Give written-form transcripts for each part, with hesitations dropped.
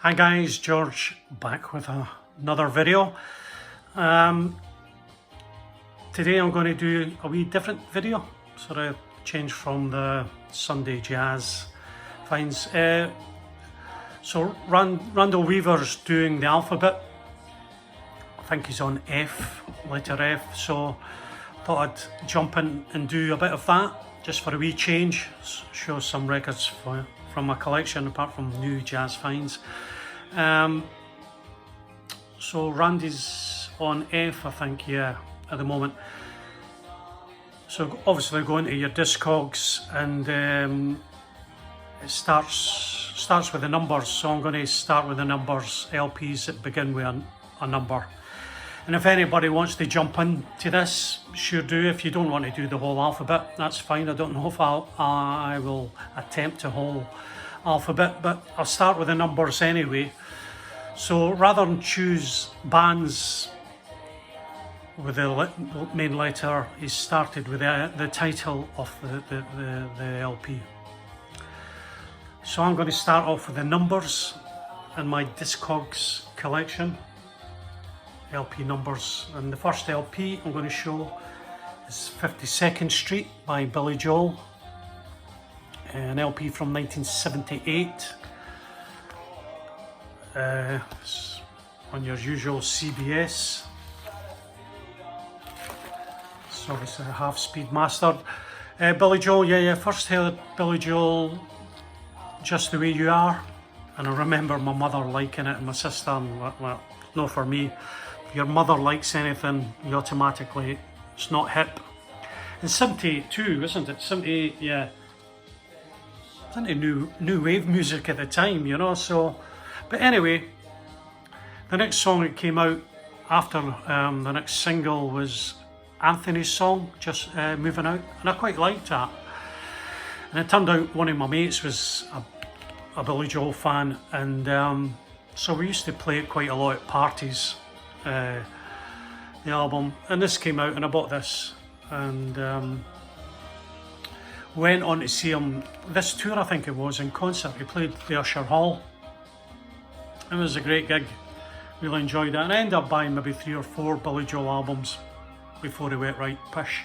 Hi guys, George back with another video. Today I'm going to do a wee different video, sort of change from the Sunday jazz finds. So Randall Weaver's doing the alphabet. I think he's on F, letter F, so thought I'd jump in and do a bit of that just for a wee change, show some records from my collection apart from new jazz finds. So Randy's on F, I think, yeah, at the moment. So obviously go into your Discogs and it starts with the numbers. So I'm going to start with the numbers, LPs that begin with a number. And if anybody wants to jump into this, sure do. If you don't want to do the whole alphabet, that's fine. I don't know if I will attempt the whole alphabet, but I'll start with the numbers anyway. So rather than choose bands with the main letter, he started with the title of the LP. So I'm going to start off with the numbers in my Discogs collection, LP numbers, and the first LP I'm going to show is 52nd Street by Billy Joel, an LP from 1978. On your usual CBS. It's obviously a half-speed mastered. Billy Joel, first heard Billy Joel, Just the Way You Are, and I remember my mother liking it and my sister, and well, no, for me, if your mother likes anything, you automatically, it's not hip. In 72, isn't it? 78, yeah. It's into new wave music at the time, you know, so. But anyway, the next song that came out after the next single was Anthony's song, Just Moving Out, and I quite liked that. And it turned out one of my mates was a Billy Joel fan, and so we used to play it quite a lot at parties, the album. And this came out and I bought this and went on to see him, this tour I think it was, in concert. He played the Usher Hall. It was a great gig, really enjoyed it, and I ended up buying maybe 3 or 4 Billy Joel albums before he went right pish.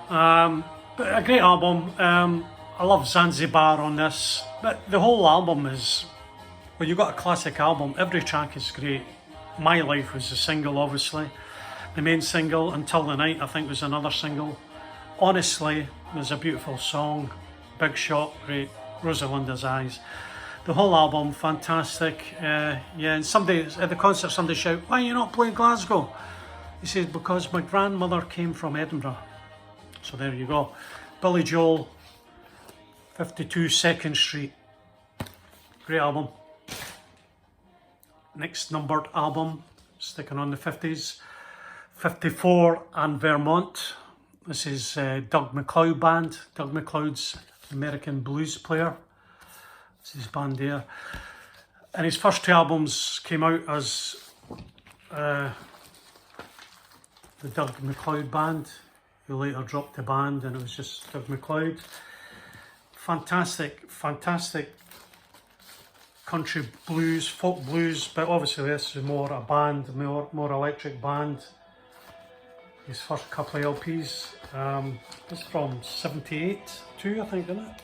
But a great album. I love Zanzibar on this, but the whole album is, well, you've got a classic album, every track is great. My Life was the single, obviously. The main single, Until the Night, I think was another single. Honestly was a beautiful song. Big Shot, great. Rosalinda's Eyes. The whole album, fantastic. Yeah, and somebody at the concert, somebody shout, "Why are you not playing Glasgow?" He said, "Because my grandmother came from Edinburgh." So there you go. Billy Joel, 52 2nd Street. Great album. Next numbered album, sticking on the 50s, 54 and Vermont. This is Doug McLeod band. Doug McLeod's American blues player. This is his band there. And his first 2 albums came out as the Doug McLeod band. He later dropped the band and it was just Doug McLeod. Fantastic, fantastic country blues, folk blues, but obviously this is more a band, more electric band. His first couple of LPs. This is from 78 too, I think, isn't it?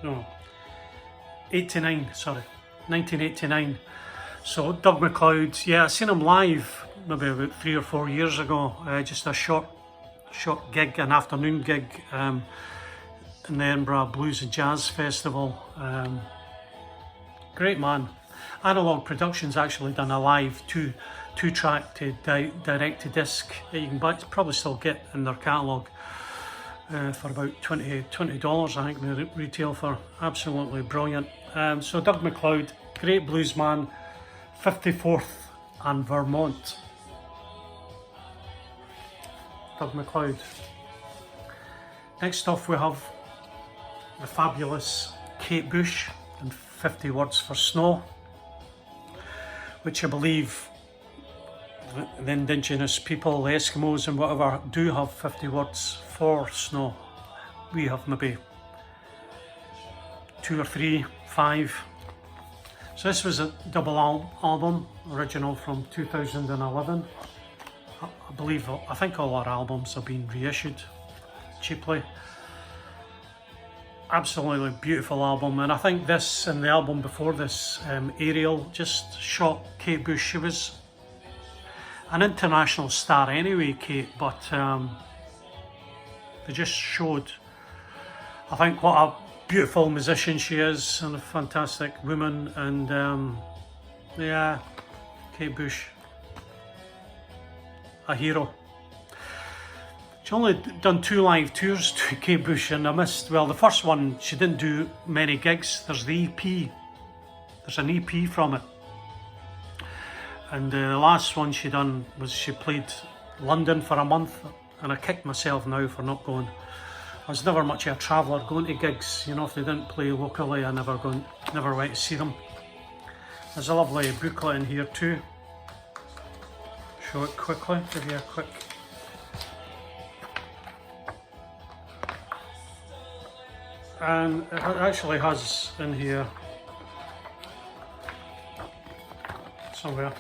No, 89, sorry, 1989. So Doug McLeod, yeah, I seen him live maybe about 3 or 4 years ago, just a short gig, an afternoon gig in the Edinburgh Blues and Jazz Festival. Great man. Analog Productions actually done a live two track to direct to disc that you can probably still get in their catalogue. For about $20, I think they retail for. Absolutely brilliant. So Doug McLeod, great blues man, 54th and Vermont. Doug McLeod. Next off we have the fabulous Kate Bush and 50 Words for Snow, which I believe the indigenous people, the Eskimos and whatever, do have 50 words for snow. We have maybe 2 or 3, 5. So this was a double album, original from 2011. I think all our albums have been reissued cheaply. Absolutely beautiful album, and I think this and the album before this, Ariel, just shot Kate Bush. She was an international star anyway, Kate, but they just showed, I think, what a beautiful musician she is and a fantastic woman. And yeah, Kate Bush, a hero. She only done 2 live tours to Kate Bush, and I missed, well, the first one she didn't do many gigs. There's the EP, there's an EP from it, and the last one she done was she played London for a month, and I kicked myself now for not going. I was never much of a traveller going to gigs, you know. If they didn't play locally, I never went to see them. There's a lovely booklet in here too. Show it quickly, give you a quick. And it actually has in here somewhere,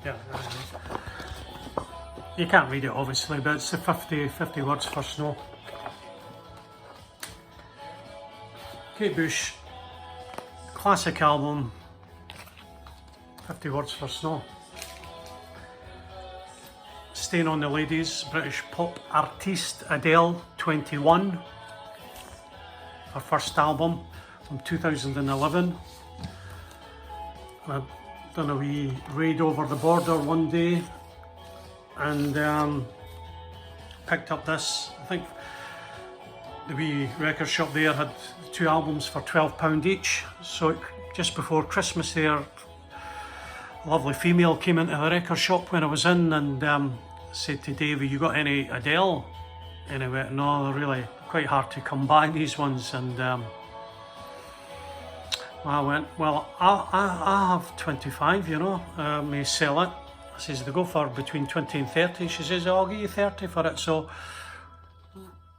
yeah, you can't read it obviously, but it's the 50 words for snow. Kate Bush, classic album, 50 words for snow. Staying on the Ladies, British pop artiste Adele, 21. Her first album from 2011. I've done a wee raid over the border one day and picked up this. I think the wee record shop there had 2 albums for £12 each. So just before Christmas there, a lovely female came into the record shop when I was in and said to Dave, "You got any Adele?" And I went, "No, they're really quite hard to come by, these ones." And I went, "Well, I have 25, you know, I may sell it." I says, "They go for between 20 and 30. She says, "I'll give you 30 for it." So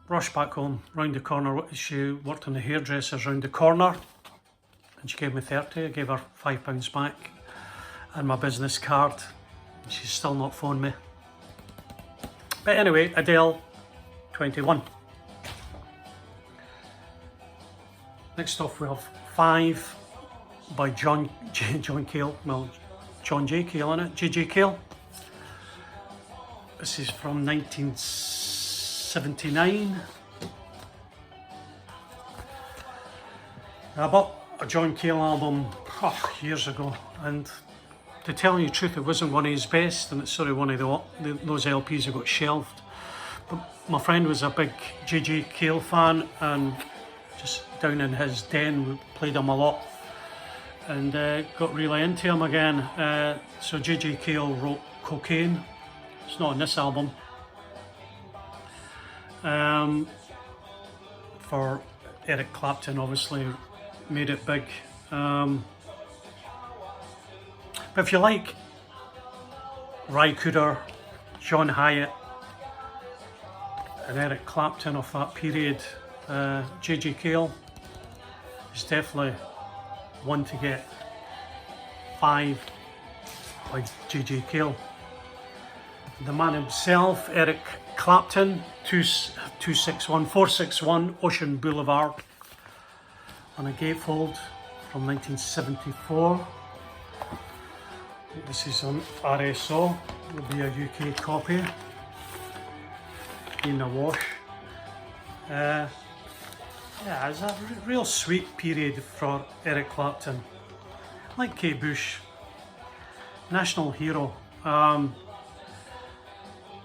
rushed back home, round the corner. She worked in the hairdressers round the corner, and she gave me 30. I gave her £5 back and my business card. She's still not phoned me. But anyway, Adele, 21. Next off we have 5 by John Cale, well, John J. Cale in it, J.J. Cale. This is from 1979. I bought a John Cale album years ago, and to tell you the truth, it wasn't one of his best, and it's sort of one of those LPs that got shelved. But my friend was a big J.J. Cale fan, and just down in his den, we played him a lot, and got really into him again. So J.J. Cale wrote Cocaine. It's not on this album. For Eric Clapton, obviously made it big. But if you like Ry Cooder, John Hyatt and Eric Clapton of that period, J.J. Cale is definitely one to get. 5 by J.J. Cale. The man himself, Eric Clapton, 461 Ocean Boulevard on a gatefold from 1974. This is on RSO, will be a UK copy in a wash. Yeah, it's a real sweet period for Eric Clapton. Like Kate Bush, national hero.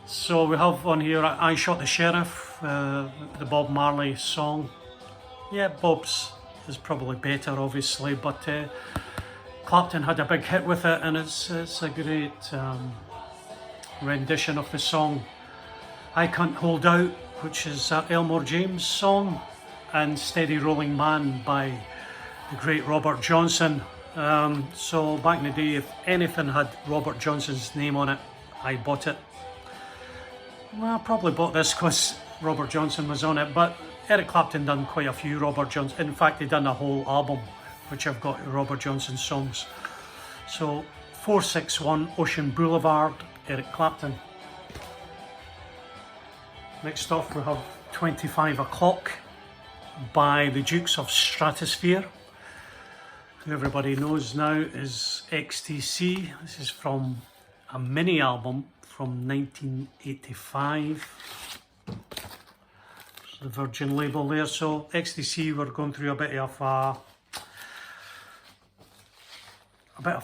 So we have on here I Shot the Sheriff, the Bob Marley song. Yeah, Bob's is probably better obviously, but Clapton had a big hit with it, and it's a great rendition of the song I Can't Hold Out, which is Elmore James' song, and Steady Rolling Man by the great Robert Johnson. So back in the day, if anything had Robert Johnson's name on it, I bought it. Well, I probably bought this because Robert Johnson was on it, but Eric Clapton done quite a few Robert Johnson. In fact, he done a whole album, which I've got Robert Johnson songs. So 461 Ocean Boulevard, Eric Clapton. Next off we have 25 O'Clock by the Dukes of Stratosphere, who everybody knows now is XTC. This is from a mini album from 1985. The Virgin label there. So XTC were going through a bit of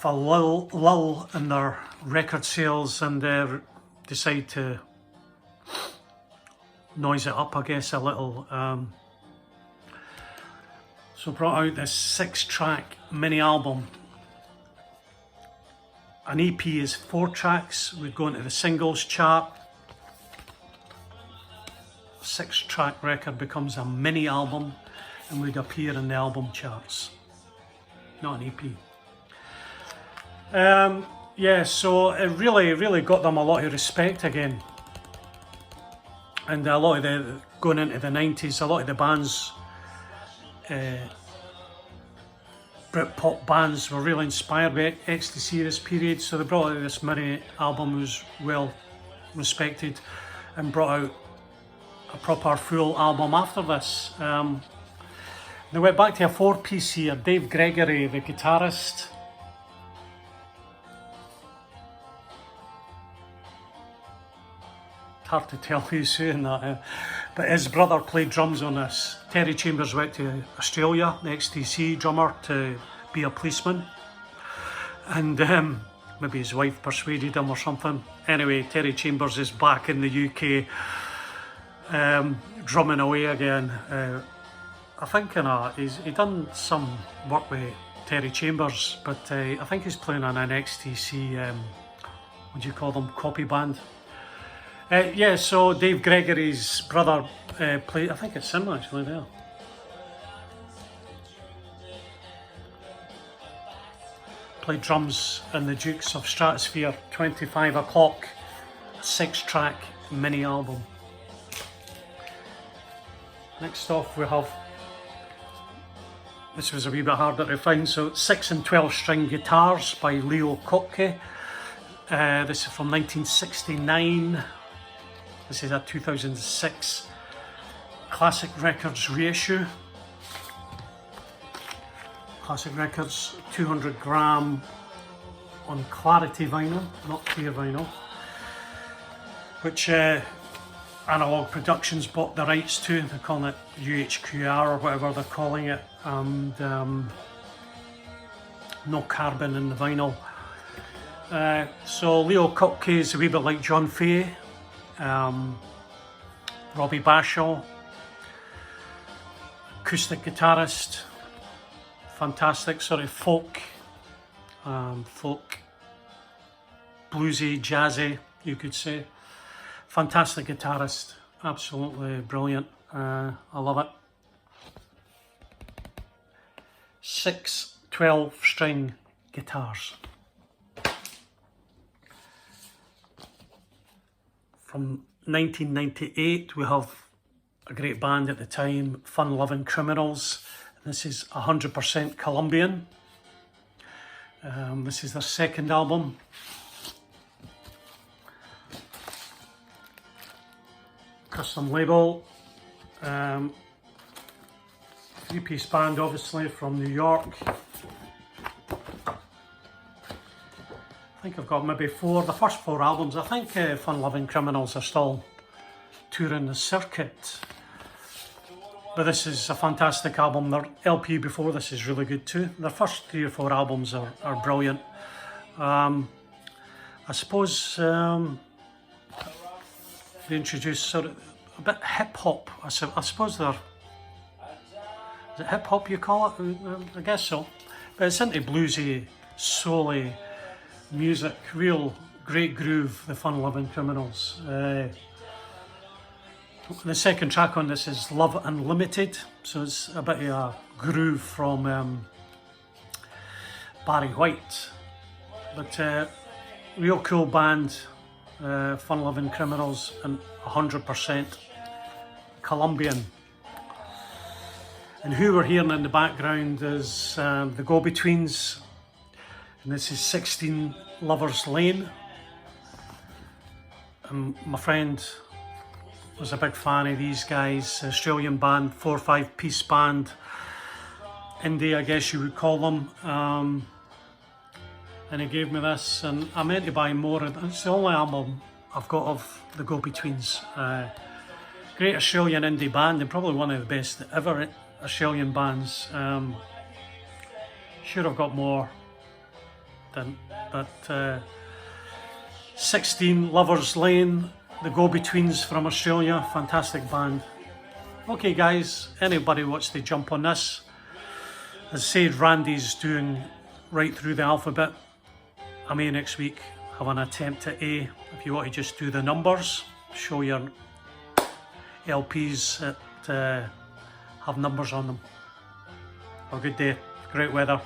a lull in their record sales, and they decide to noise it up, I guess, a little. So brought out this 6-track mini album. An EP is 4 tracks. We'd go into the singles chart. 6-track record becomes a mini album and would appear in the album charts, not an EP. Yeah, so it really got them a lot of respect again. And a lot of the, going into the 90s, a lot of the bands, Britpop bands, were really inspired by XTC this period. So they brought out this mini album, was well respected, and brought out a proper full album after this. They went back to a 4-piece here. Dave Gregory, the guitarist, hard to tell who's saying that, but his brother played drums on this. Terry Chambers went to Australia, the XTC drummer, to be a policeman, and maybe his wife persuaded him or something. Anyway, Terry Chambers is back in the UK, drumming away again. I think he done some work with Terry Chambers, but I think he's playing on an XTC, what do you call them, copy band. Yeah, so Dave Gregory's brother played, I think it's him actually there. Played drums in the Dukes of Stratosphere 25 O'Clock 6-track mini album. Next off we have, this was a wee bit harder to find, so 6 and 12 string guitars by Leo Kottke. This is from 1969. This is a 2006 Classic Records reissue. Classic Records 200 gram on Clarity vinyl, not clear vinyl, which Analog Productions bought the rights to. They're calling it UHQR or whatever they're calling it, and no carbon in the vinyl. So Leo Kottke is a wee bit like John Fay, Robbie Bashaw, acoustic guitarist, fantastic sort of folk, bluesy, jazzy, you could say. Fantastic guitarist, absolutely brilliant. I love it. 6 12-string guitars. From 1998, we have a great band at the time, Fun Loving Criminals. This is 100% Colombian. This is their second album. Custom label. 3-piece band, obviously, from New York. I think I've got maybe 4, the first 4 albums. I think Fun Loving Criminals are still touring the circuit. But this is a fantastic album. Their LP before this is really good too. Their first 3 or 4 albums are brilliant. I suppose they introduced sort of a bit hip hop. I suppose they're, is it hip hop you call it? I guess so. But it's into bluesy, soul-y music, real great groove, the Fun Loving Criminals. The second track on this is Love Unlimited, so it's a bit of a groove from Barry White, but real cool band, Fun Loving Criminals, and 100% Colombian. And who we're hearing in the background is the Go-Betweens, and this is 16 Lovers Lane. And my friend was a big fan of these guys, Australian band, 4 or 5 piece band, indie I guess you would call them. And he gave me this, and I meant to buy more. It's the only album I've got of the Go-Betweens. Great Australian indie band, and probably one of the best ever Australian bands. Sure I've got more, but 16 Lovers Lane, the Go-Betweens from Australia, fantastic band. Okay guys, anybody wants to jump on this? As I said, Randy's doing right through the alphabet. I may next week have an attempt at A. If you want to just do the numbers, show your LPs that have numbers on them. Have a good day, great weather.